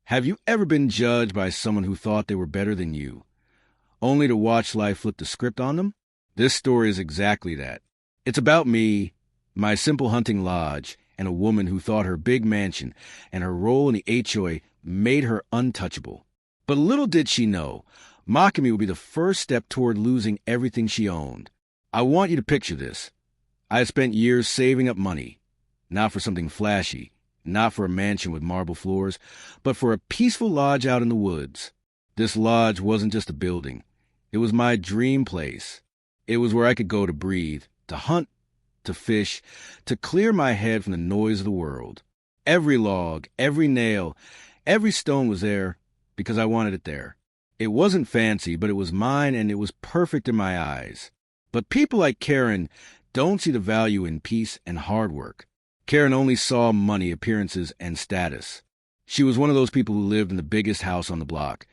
Have you ever been judged by someone who thought they were better than you, only to watch life flip the script on them? This story is exactly that. It's about me, my simple hunting lodge, and a woman who thought her big mansion and her role in the HOA made her untouchable. But little did she know, mocking me would be the first step toward losing everything she owned. I want you to picture this. I had spent years saving up money, not for something flashy, not for a mansion with marble floors, but for a peaceful lodge out in the woods. This lodge wasn't just a building. It was my dream place. It was where I could go to breathe, to hunt, to fish, to clear my head from the noise of the world. Every log, every nail, every stone was there because I wanted it there. It wasn't fancy, but it was mine, and it was perfect in my eyes. But people like Karen don't see the value in peace and hard work. Karen only saw money, appearances, and status. She was one of those people who lived in the biggest house on the block,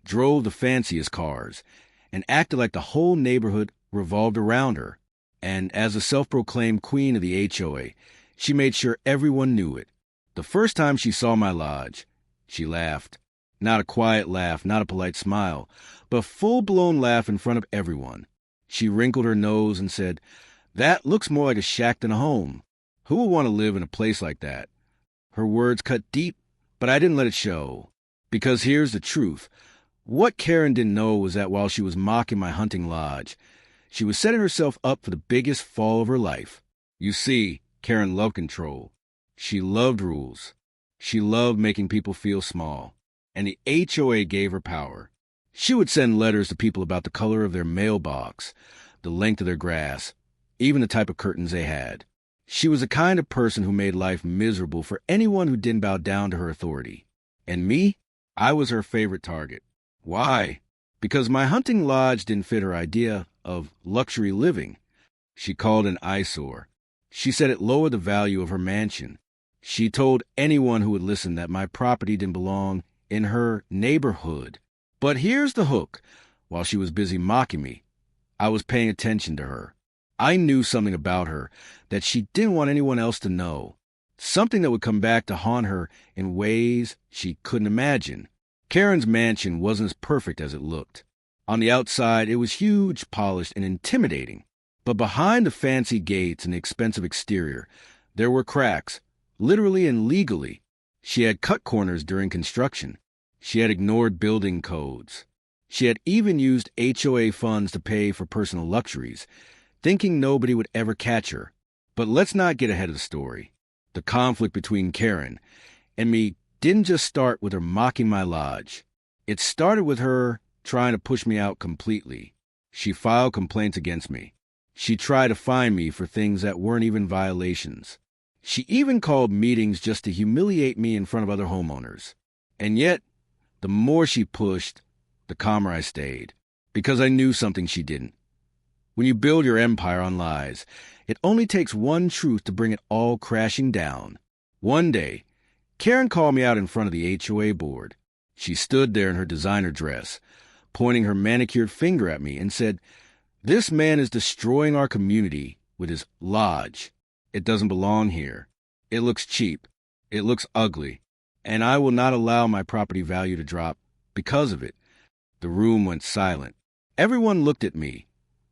drove the fanciest cars, and acted like the whole neighborhood revolved around her. And as a self-proclaimed queen of the HOA, she made sure everyone knew it. The first time she saw my lodge, she laughed. Not a quiet laugh, not a polite smile, but a full-blown laugh in front of everyone. She wrinkled her nose and said, "That looks more like a shack than a home. Who would want to live in a place like that?" Her words cut deep, but I didn't let it show. Because here's the truth. What Karen didn't know was that while she was mocking my hunting lodge, she was setting herself up for the biggest fall of her life. You see, Karen loved control. She loved rules. She loved making people feel small. And the HOA gave her power. She would send letters to people about the color of their mailbox, the length of their grass, even the type of curtains they had. She was the kind of person who made life miserable for anyone who didn't bow down to her authority. And me? I was her favorite target. Why? Because my hunting lodge didn't fit her idea of luxury living. She called it an eyesore. She said it lowered the value of her mansion. She told anyone who would listen that my property didn't belong in her neighborhood. But here's the hook. While she was busy mocking me, I was paying attention to her. I knew something about her that she didn't want anyone else to know. Something that would come back to haunt her in ways she couldn't imagine. Karen's mansion wasn't as perfect as it looked. On the outside, it was huge, polished, and intimidating. But behind the fancy gates and the expensive exterior, there were cracks, literally and legally. She had cut corners during construction. She had ignored building codes. She had even used HOA funds to pay for personal luxuries, thinking nobody would ever catch her. But let's not get ahead of the story. The conflict between Karen and me didn't just start with her mocking my lodge. It started with her trying to push me out completely. She filed complaints against me. She tried to fine me for things that weren't even violations. She even called meetings just to humiliate me in front of other homeowners. And yet, the more she pushed, the calmer I stayed, because I knew something she didn't. When you build your empire on lies, it only takes one truth to bring it all crashing down. One day, Karen called me out in front of the HOA board. She stood there in her designer dress, pointing her manicured finger at me and said, "This man is destroying our community with his lodge. It doesn't belong here. It looks cheap. It looks ugly. And I will not allow my property value to drop because of it." The room went silent. Everyone looked at me,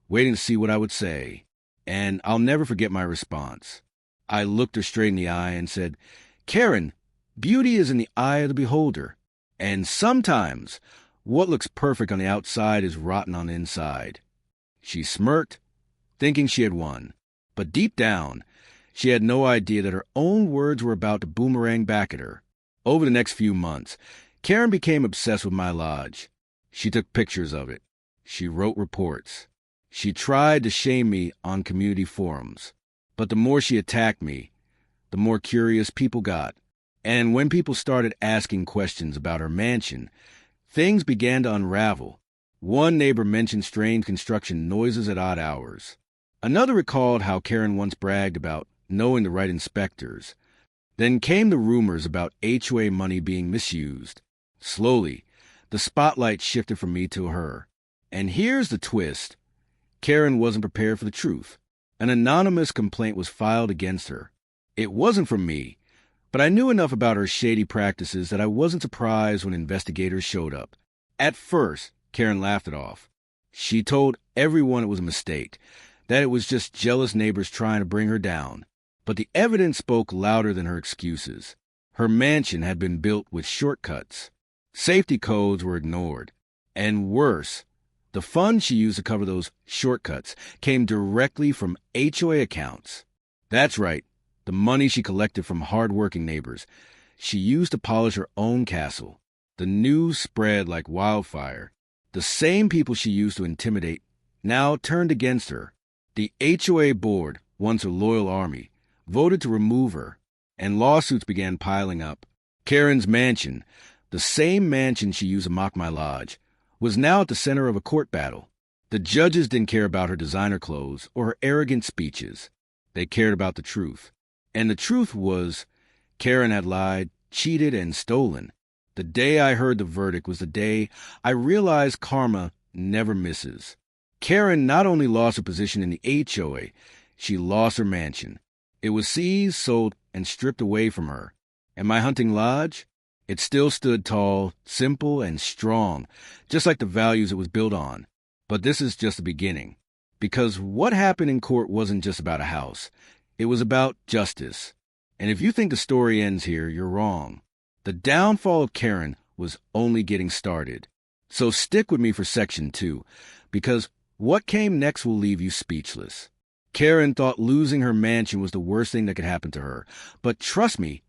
waiting to see what I would say. And I'll never forget my response. I looked her straight in the eye and said, "Karen, beauty is in the eye of the beholder. And sometimes what looks perfect on the outside is rotten on the inside." She smirked, thinking she had won. But deep down, she had no idea that her own words were about to boomerang back at her. Over the next few months, Karen became obsessed with my lodge. She took pictures of it. She wrote reports. She tried to shame me on community forums. But the more she attacked me, the more curious people got. And when people started asking questions about her mansion, things began to unravel. One neighbor mentioned strange construction noises at odd hours. Another recalled how Karen once bragged about knowing the right inspectors. Then came the rumors about HOA money being misused. Slowly, the spotlight shifted from me to her. And here's the twist. Karen wasn't prepared for the truth. An anonymous complaint was filed against her. It wasn't from me, But I knew enough about her shady practices that I wasn't surprised when investigators showed up. At first, Karen laughed it off. She told everyone it was a mistake, that it was just jealous neighbors trying to bring her down. But the evidence spoke louder than her excuses. Her mansion had been built with shortcuts. Safety codes were ignored. And worse, the funds she used to cover those shortcuts came directly from HOA accounts. That's right, the money she collected from hard-working neighbors. She used to polish her own castle. The news spread like wildfire. The same people she used to intimidate now turned against her. The HOA board, once a loyal army, voted to remove her, and lawsuits began piling up. Karen's mansion, the same mansion she used to mock my lodge, was now at the center of a court battle. The judges didn't care about her designer clothes or her arrogant speeches. They cared about the truth. And the truth was, Karen had lied, cheated, and stolen. The day I heard the verdict was the day I realized karma never misses. Karen not only lost her position in the HOA, she lost her mansion. It was seized, sold, and stripped away from her. And my hunting lodge? It still stood tall, simple, and strong, just like the values it was built on. But this is just the beginning. Because what happened in court wasn't just about a house. It was about justice. And if you think the story ends here, you're wrong. The downfall of Karen was only getting started. So stick with me for Section 2, because what came next will leave you speechless. Karen thought losing her mansion was the worst thing that could happen to her. But trust me,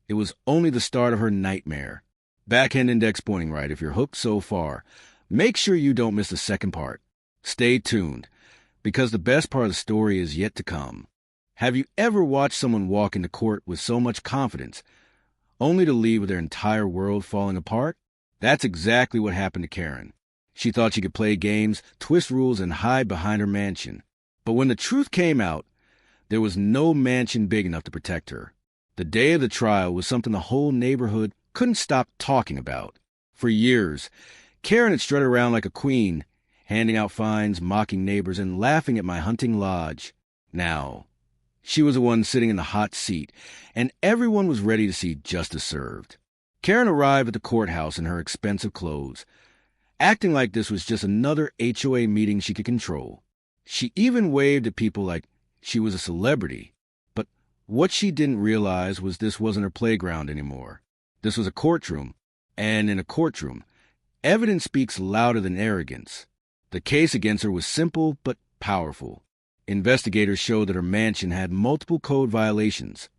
it was only the start of her nightmare. Backhand index pointing right if you're hooked so far. Make sure you don't miss the second part. Stay tuned, because the best part of the story is yet to come. Have you ever watched someone walk into court with so much confidence, only to leave with their entire world falling apart? That's exactly what happened to Karen. She thought she could play games, twist rules, and hide behind her mansion. But when the truth came out, there was no mansion big enough to protect her. The day of the trial was something the whole neighborhood couldn't stop talking about. For years, Karen had strutted around like a queen, handing out fines, mocking neighbors, and laughing at my hunting lodge. Now, she was the one sitting in the hot seat, and everyone was ready to see justice served. Karen arrived at the courthouse in her expensive clothes, acting like this was just another HOA meeting she could control. She even waved at people like she was a celebrity. But what she didn't realize was this wasn't her playground anymore. This was a courtroom, and in a courtroom, evidence speaks louder than arrogance. The case against her was simple but powerful. Investigators showed that her mansion had multiple code violations.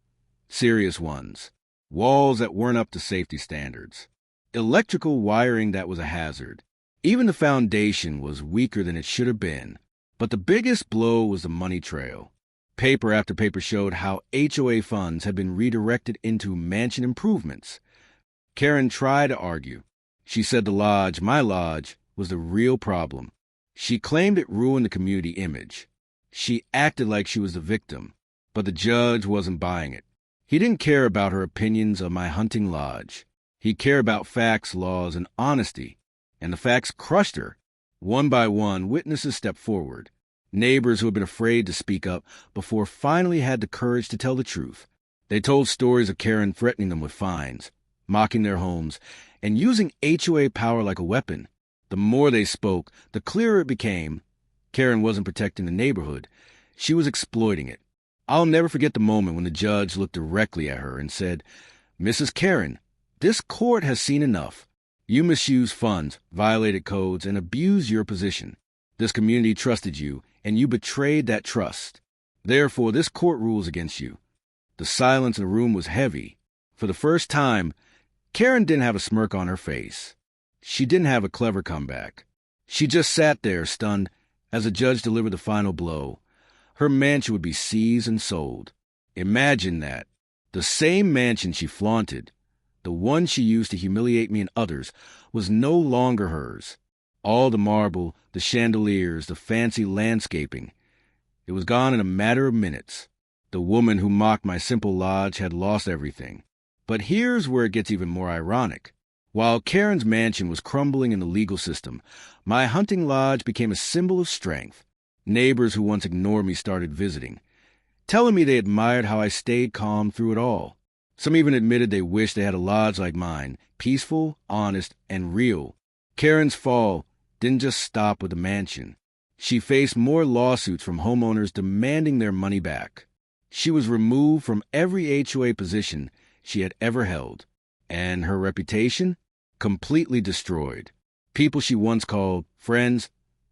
Serious ones. Walls that weren't up to safety standards. Electrical wiring that was a hazard. Even the foundation was weaker than it should have been. But the biggest blow was the money trail. Paper after paper showed how HOA funds had been redirected into mansion improvements. Karen tried to argue. She said the lodge, my lodge, was the real problem. She claimed it ruined the community image. She acted like she was the victim, but the judge wasn't buying it. He didn't care about her opinions of my hunting lodge. He cared about facts, laws, and honesty, and the facts crushed her. One by one, witnesses stepped forward. Neighbors who had been afraid to speak up before finally had the courage to tell the truth. They told stories of Karen threatening them with fines, mocking their homes, and using HOA power like a weapon. The more they spoke, the clearer it became. Karen wasn't protecting the neighborhood. She was exploiting it. I'll never forget the moment when the judge looked directly at her and said, "Mrs. Karen, this court has seen enough. You misused funds, violated codes, and abused your position. This community trusted you, and you betrayed that trust. Therefore, this court rules against you." The silence in the room was heavy. For the first time, Karen didn't have a smirk on her face. She didn't have a clever comeback. She just sat there, stunned, as the judge delivered the final blow. Her mansion would be seized and sold. Imagine that. The same mansion she flaunted, the one she used to humiliate me and others, was no longer hers. All the marble, the chandeliers, the fancy landscaping. It was gone in a matter of minutes. The woman who mocked my simple lodge had lost everything. But here's where it gets even more ironic. While Karen's mansion was crumbling in the legal system, my hunting lodge became a symbol of strength. Neighbors who once ignored me started visiting, telling me they admired how I stayed calm through it all. Some even admitted they wished they had a lodge like mine, peaceful, honest, and real. Karen's fall didn't just stop with the mansion. She faced more lawsuits from homeowners demanding their money back. She was removed from every HOA position she had ever held, and her reputation completely destroyed. People she once called friends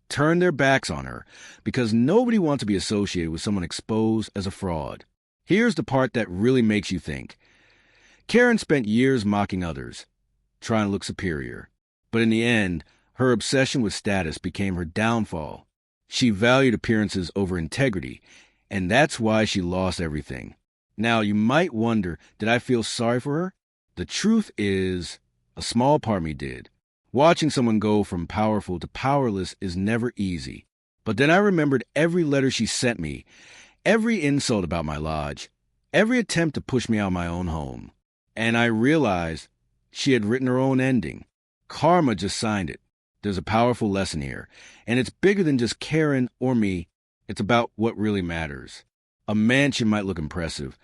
turned their backs on her because nobody wants to be associated with someone exposed as a fraud. Here's the part that really makes you think. Karen spent years mocking others, trying to look superior. But in the end, her obsession with status became her downfall. She valued appearances over integrity, and that's why she lost everything. Now, you might wonder, did I feel sorry for her? The truth is, a small part of me did. Watching someone go from powerful to powerless is never easy. But then I remembered every letter she sent me, every insult about my lodge, every attempt to push me out of my own home. And I realized she had written her own ending. Karma just signed it. There's a powerful lesson here, and it's bigger than just Karen or me. It's about what really matters. A mansion might look impressive,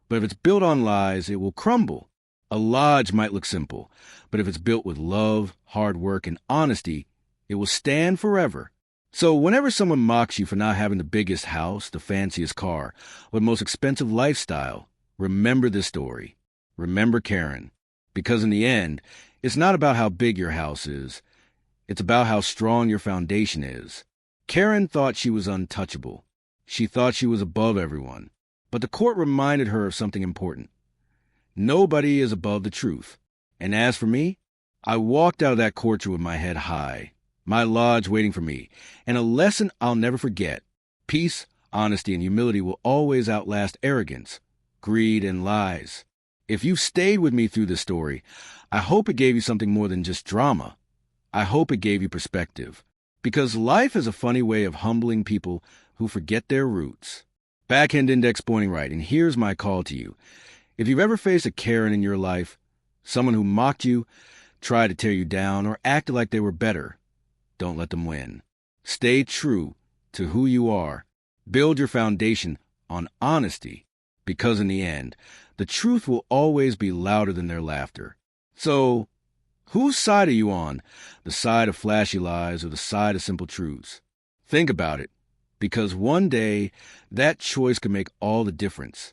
but if it's built on lies, it will crumble. A lodge might look simple, but if it's built with love, hard work, and honesty, it will stand forever. So whenever someone mocks you for not having the biggest house, the fanciest car, or the most expensive lifestyle, remember this story. Remember Karen. Because in the end, it's not about how big your house is. It's about how strong your foundation is. Karen thought she was untouchable. She thought she was above everyone. But the court reminded her of something important. Nobody is above the truth. And as for me, I walked out of that courtroom with my head high, my lodge waiting for me, and a lesson I'll never forget. Peace, honesty, and humility will always outlast arrogance, greed, and lies. If you've stayed with me through this story, I hope it gave you something more than just drama. I hope it gave you perspective. Because life is a funny way of humbling people who forget their roots. Backhand index pointing right, and here's my call to you. If you've ever faced a Karen in your life, someone who mocked you, tried to tear you down, or acted like they were better, don't let them win. Stay true to who you are. Build your foundation on honesty, because in the end, the truth will always be louder than their laughter. So, whose side are you on? The side of flashy lies or the side of simple truths? Think about it, because one day that choice could make all the difference.